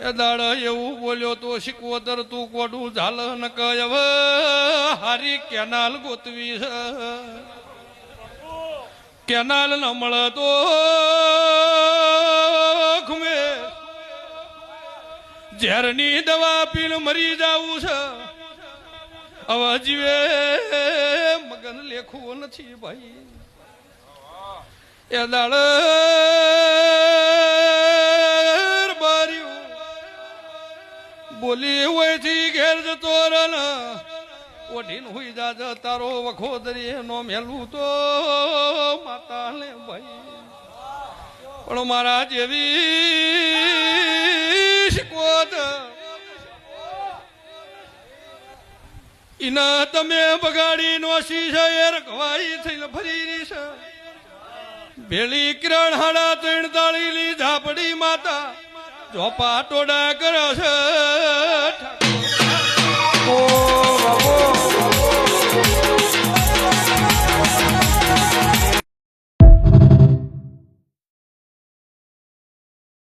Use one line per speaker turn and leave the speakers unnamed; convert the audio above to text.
એ દાડ એવું બોલ્યો તો શીખવતર તું કોડું ઝાલ ન કયવ હારી કેનાલ ગોતવી છે કેનાલ ન મળે તો ખમે ઝેરની દવા પીને મરી જાવું છે હવે જીવે મગન લેખવું નથી ભાઈ એ દાડ બોલી હોય થી ઘેર જતો રન ઓઢીન હુઈ જાજ તારો વખો દરી નો મેલું તો માતા ને ભાઈ પણ મારા જેવી શીખવત ઇના તમે બગાડી નોસી છે એ રખવાઈ થઈને ફરી રહી છે ભેળી કિરણ હાડા 3 તાળીની ઝાપડી માતા જોપા ટોડા કરે છે